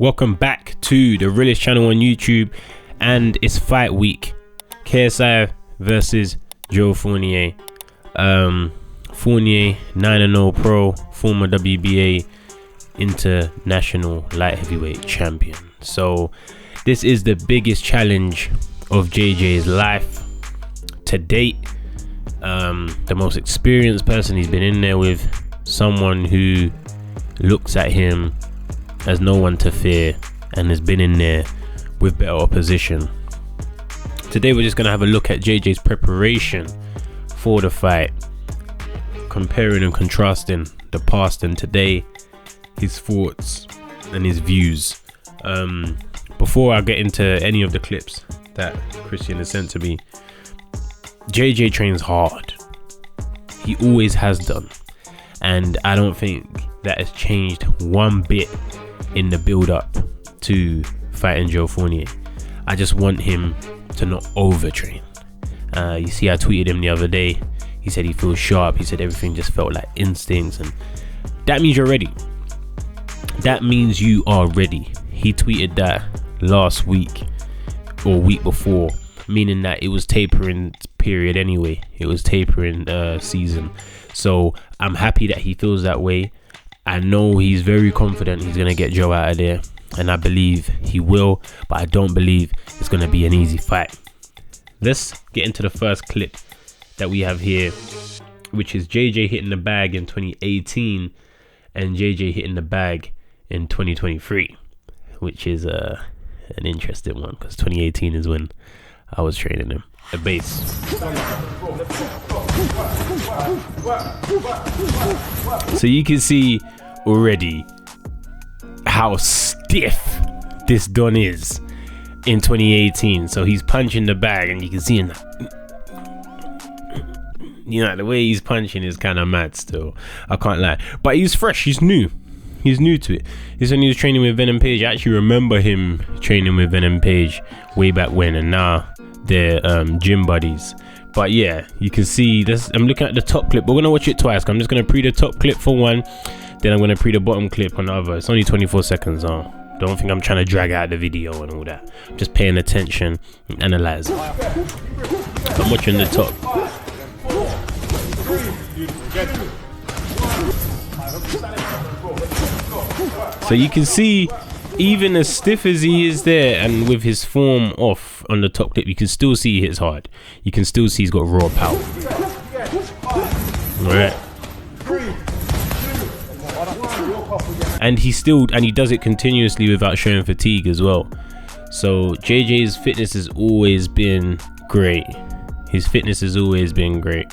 Welcome back to the realest channel on YouTube, and it's fight week. KSI versus Joe Fournier. Fournier 9-0 pro, former WBA international light heavyweight champion. So this is the biggest challenge of JJ's life to date. The most experienced person he's been in there with, someone who looks at him as no one to fear and has been in there with better opposition. Today we're just going to have a look at JJ's preparation for the fight, comparing and contrasting the past and today, his thoughts and his views. Before I get into any of the clips that Cristian has sent to me, JJ trains hard. He always has done, and I don't think that has changed one bit in the build up to fighting Joe Fournier. I just want him to not overtrain. You see, I tweeted him the other day. He said he feels sharp. He said everything just felt like instincts, and that means you're ready. That means you are ready. He tweeted that last week or week before, meaning that it was tapering period anyway. It was tapering season. So I'm happy that he feels that way. I know he's very confident he's going to get Joe out of there, and I believe he will, but I don't believe it's going to be an easy fight. Let's get into the first clip that we have here, which is JJ hitting the bag in 2018 and JJ hitting the bag in 2023, which is an interesting one because 2018 is when I was training him. The base. So you can see already how stiff this Don is in 2018. So he's punching the bag, and you can see him, the way he's punching is kind of mad still. I can't lie, but he's fresh. He's new. He's new to it. This when he was training with Venom Page. I actually remember him training with Venom Page way back when, and now they're gym buddies. But yeah, you can see this. I'm looking at the top clip. We're gonna watch it twice. I'm just gonna pre the top clip for one, then I'm gonna pre the bottom clip on the other. It's only 24 seconds. Don't think I'm trying to drag out the video and all that. I'm just paying attention and analyzing. I'm watching the top. So you can see, even as stiff as he is there and with his form off on the top clip, you can still see he hits hard. You can still see he's got raw power. Right. And he does it continuously without showing fatigue as well. So JJ's fitness has always been great. His fitness has always been great.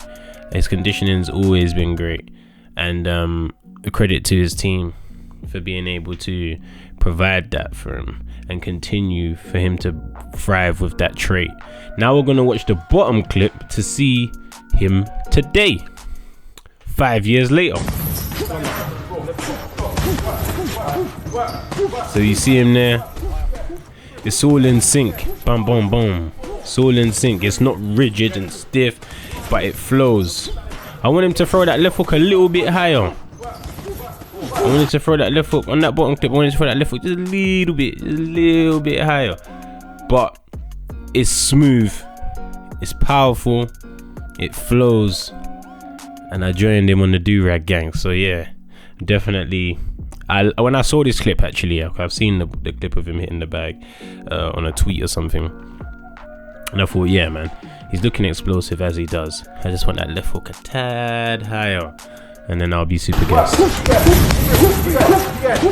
His conditioning's always been great. And credit to his team for being able to provide that for him and continue for him to thrive with that trait. Now we're going to watch the bottom clip to see him today, 5 years later. So you see him there. It's all in sync. Bam, bam, bam. It's all in sync. It's not rigid and stiff, but it flows. I want him to throw that left hook a little bit higher. I wanted to throw that left hook on that bottom clip. I wanted to throw that left hook just a little bit higher. But it's smooth, it's powerful, it flows, and I joined him on the do-rag gang. So yeah, definitely. When I saw this clip, actually, I've seen the clip of him hitting the bag on a tweet or something, and I thought, yeah, man, he's looking explosive as he does. I just want that left hook a tad higher, and then I'll be super gassed.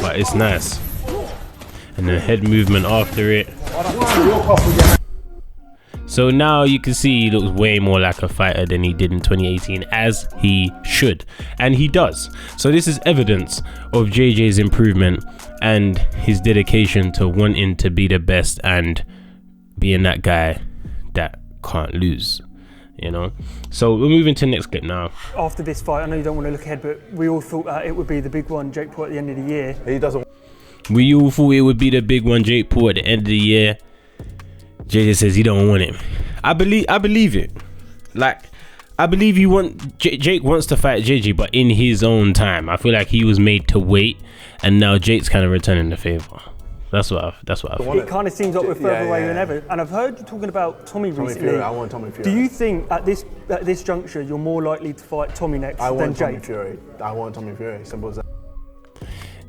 But it's nice. And then head movement after it. So now you can see he looks way more like a fighter than he did in 2018, as he should. And he does. So this is evidence of JJ's improvement and his dedication to wanting to be the best and being that guy that can't lose. So we're moving to the next clip now. After this fight, I know you don't want to look ahead, but we all thought that it would be the big one, Jake Paul, at the end of the year. We all thought it would be the big one, Jake Paul, at the end of the year. JJ says he don't want it. I believe it. Like, I believe Jake wants to fight JJ, but in his own time. I feel like he was made to wait, and now Jake's kind of returning the favor. That's what I feel. It kind of seems like we're further away than ever. And I've heard you talking about Tommy recently. Fury. I want Tommy Fury. Do you think at this juncture you're more likely to fight Tommy next than Jake? I want Tommy Fury. Simple as that.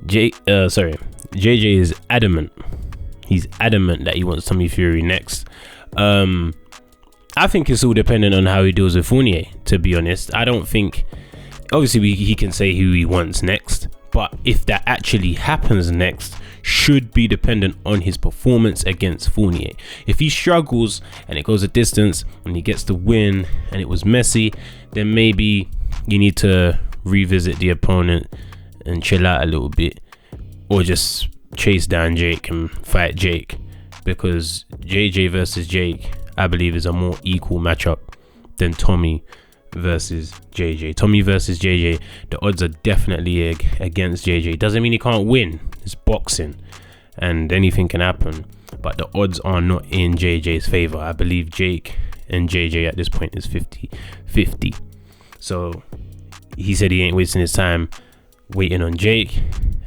JJ is adamant. He's adamant that he wants Tommy Fury next. I think it's all dependent on how he deals with Fournier, to be honest. I don't think, obviously he can say who he wants next, but if that actually happens next, should be dependent on his performance against Fournier. If he struggles and it goes a distance and he gets the win and it was messy, then maybe you need to revisit the opponent and chill out a little bit, or just chase down Jake and fight Jake, because JJ versus Jake, I believe, is a more equal matchup than Tommy versus JJ. Tommy versus JJ, the odds are definitely against JJ. Doesn't mean he can't win. It's boxing and anything can happen, but the odds are not in JJ's favor. I believe Jake and JJ at this point is 50-50. So he said he ain't wasting his time waiting on Jake,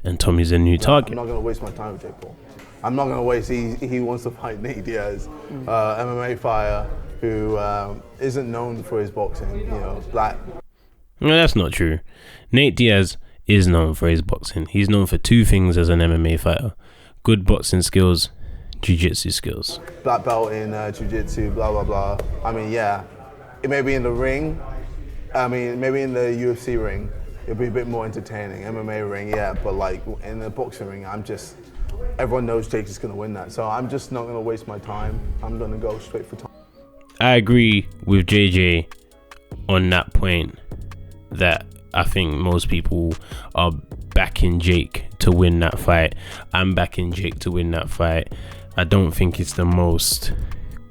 and Tommy's a new target. I'm not going to waste my time with Jake Paul. I'm not going to waste. He wants to fight Nate Diaz, MMA fighter who isn't known for his boxing. You know, black. No, that's not true. Nate Diaz is known for his boxing. He's known for two things as an MMA fighter: good boxing skills, jiu-jitsu skills. Black belt in jiu-jitsu, blah blah blah. I mean, yeah, it may be in the ring. I mean, maybe in the UFC ring, it'll be a bit more entertaining. MMA ring, yeah, but like in the boxing ring, everyone knows Jake is going to win that. So I'm just not going to waste my time. I'm going to go straight for time. I agree with JJ on that point, that I think most people are backing Jake to win that fight. I'm backing Jake to win that fight. I don't think it's the most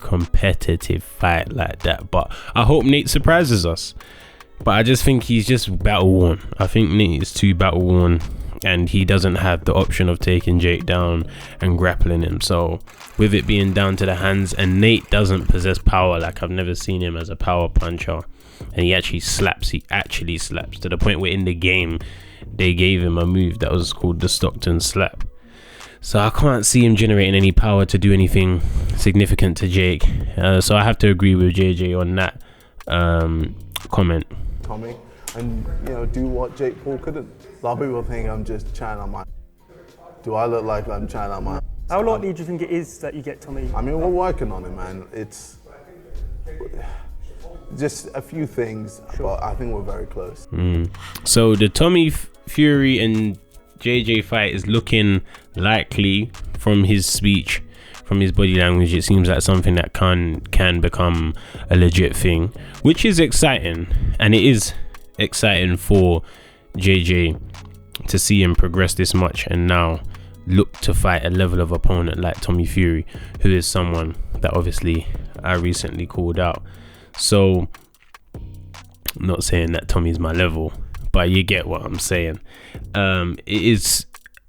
competitive fight like that, but I hope Nate surprises us. But I just think he's just battle worn. I think Nate is too battle worn, and he doesn't have the option of taking Jake down and grappling him. So with it being down to the hands, and Nate doesn't possess power, like I've never seen him as a power puncher, and he actually slaps to the point where in the game they gave him a move that was called the Stockton slap. So I can't see him generating any power to do anything significant to Jake. So I have to agree with JJ on that comment. Tommy, and do what Jake Paul couldn't. A lot of people think I'm just chatting on my. Do I look like I'm chatting on my? How likely do you think it is that you get Tommy? I mean, we're working on it, man. It's just a few things, but I think we're very close. So the Tommy Fury and JJ fight is looking likely from his speech, from his body language. It seems like something that can become a legit thing, which is exciting, and it is exciting for JJ to see him progress this much and now look to fight a level of opponent like Tommy Fury, who is someone that obviously I recently called out. So I'm not saying that Tommy's my level, but you get what I'm saying. It is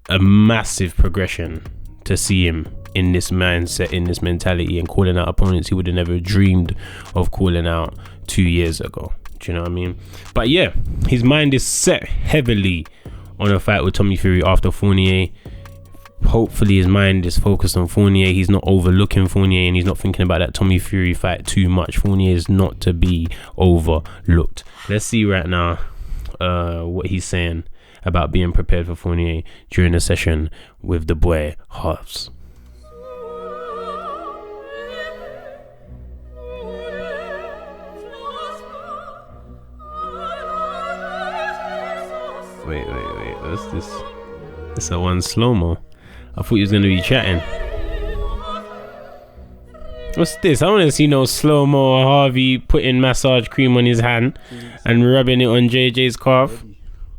a massive progression to see him in this mindset, in this mentality, and calling out opponents he would have never dreamed of calling out 2 years ago. Do you know what I mean? But yeah, his mind is set heavily on a fight with Tommy Fury after Fournier. Hopefully his mind is focused on Fournier. He's not overlooking Fournier, and he's not thinking about that Tommy Fury fight too much. Fournier is not to be overlooked. Let's see right now what he's saying about being prepared for Fournier during the session with the boy Hobbs. Wait, what's this? It's a one slow-mo. I thought he was gonna be chatting. What's this? I want to see no slow-mo Harvey putting massage cream on his hand and rubbing it on JJ's calf.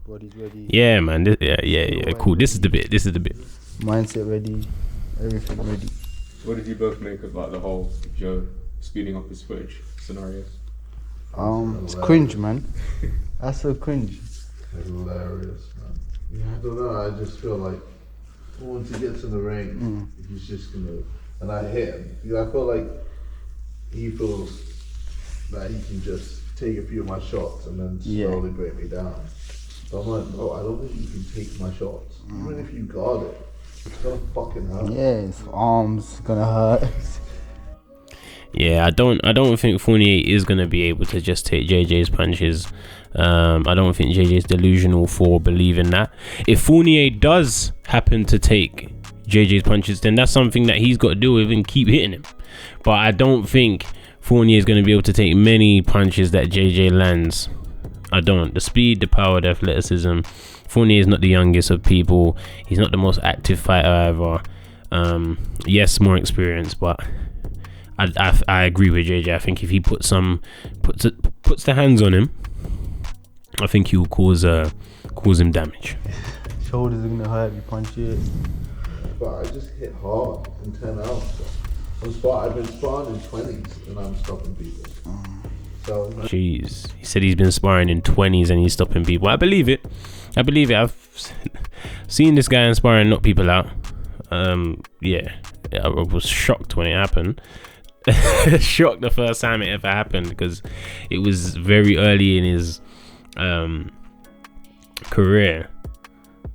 Body's ready. Yeah, man. Yeah. Cool. This is the bit. Mindset ready. Everything ready. What did you both make about the whole Joe speeding up his footage scenario? It's cringe, man. That's so cringe. Hilarious, man. Yeah, I don't know. I just feel like once he gets in the ring, he's just gonna. And I hit him. I feel like he feels that he can just take a few of my shots and then slowly break me down. So I'm like, bro, I don't think you can take my shots. Even if you guard it, It's gonna fucking hurt. Yeah, his arms gonna hurt. Yeah, I don't think Fournier is gonna be able to just take JJ's punches. I don't think JJ's delusional for believing that. If Fournier does happen to take JJ's punches, then that's something that he's got to deal with and keep hitting him. But I don't think Fournier is going to be able to take many punches that JJ lands. I don't. The speed, the power, the athleticism. Fournier is not the youngest of people. He's not the most active fighter ever. Yes, more experience, but I agree with JJ. I think if he puts the hands on him, I think he will cause him damage. Shoulders are gonna hurt if you punch it. But I just hit hard in 10 hours. I've been sparring in 20s and I'm stopping people. So jeez, he said he's been sparring in 20s and he's stopping people. I believe it. I've seen this guy in sparring knock people out. Yeah, I was shocked when it happened. Shocked the first time it ever happened because it was very early in his career.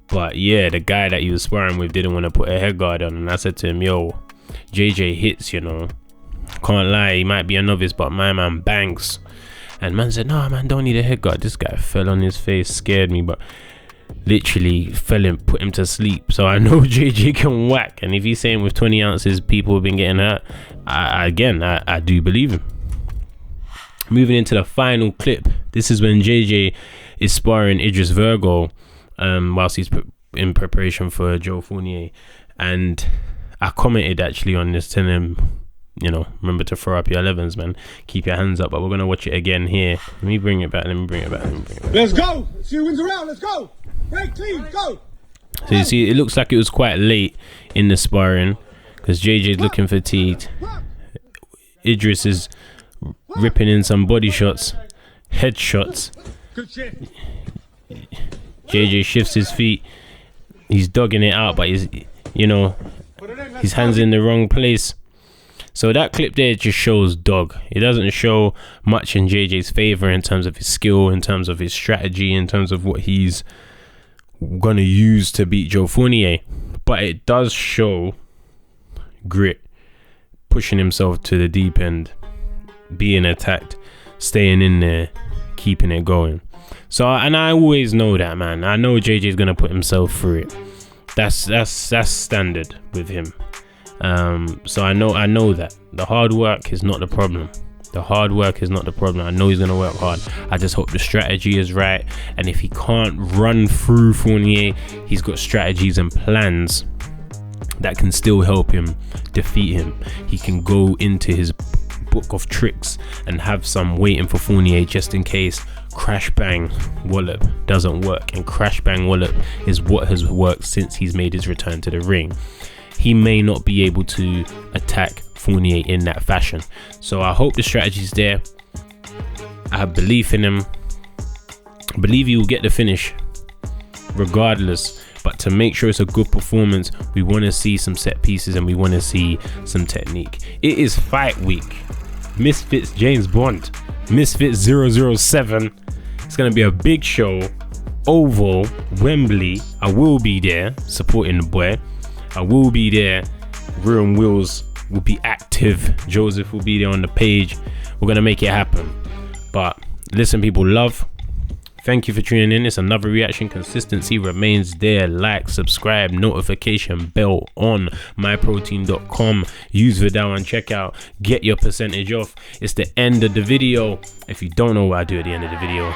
But yeah, the guy that he was sparring with didn't want to put a head guard on, and I said to him, yo, JJ hits, you know, can't lie, he might be a novice, but my man bangs. And man said, no man, don't need a head guard. This guy fell on his face, scared me, but literally put him to sleep. So I know JJ can whack, and if he's saying with 20 ounces people have been getting hurt, I do believe him. Moving into the final clip, this is when JJ is sparring Idris Virgo whilst he's in preparation for Joe Fournier, and I commented actually on this, telling him, you know, remember to throw up your 11s, man, keep your hands up. But we're gonna watch it again here. Let me bring it back. Let's go. See who wins around. Let's go. Break clean. Go. So you see, it looks like it was quite late in the sparring because JJ's looking fatigued. Idris is ripping in some body shots, head shots. Good shit. JJ shifts his feet. He's dogging it out, but he's, you know, his hands in the wrong place. So that clip there just shows dog. It doesn't show much in JJ's favor in terms of his skill, in terms of his strategy, in terms of what he's gonna use to beat Joe Fournier. But it does show grit, pushing himself to the deep end, being attacked, staying in there, keeping it going. So, and I always know that, man. I know JJ's gonna put himself through it. That's standard with him. So I know that the hard work is not the problem. I know he's gonna work hard. I just hope the strategy is right, and if he can't run through Fournier, he's got strategies and plans that can still help him defeat him. He can go into his book of tricks and have some waiting for Fournier just in case crash bang wallop doesn't work, and crash bang wallop is what has worked since he's made his return to the ring. He may not be able to attack Fournier in that fashion, so I hope the strategy's there. I have belief in him. I believe he will get the finish regardless, but to make sure it's a good performance, we want to see some set pieces and we want to see some technique. It is fight week. Misfits James Bond, Misfits 007. It's going to be a big show. Oval, Wembley. I will be there supporting the boy. I will be there. Real and Wills will be active. Joseph will be there on the page. We're going to make it happen. But listen, people, love. Thank you for tuning in. It's another reaction. Consistency remains there. Like, subscribe, notification bell on myprotein.com. Use Viddal and check out. Get your percentage off. It's the end of the video. If you don't know what I do at the end of the video.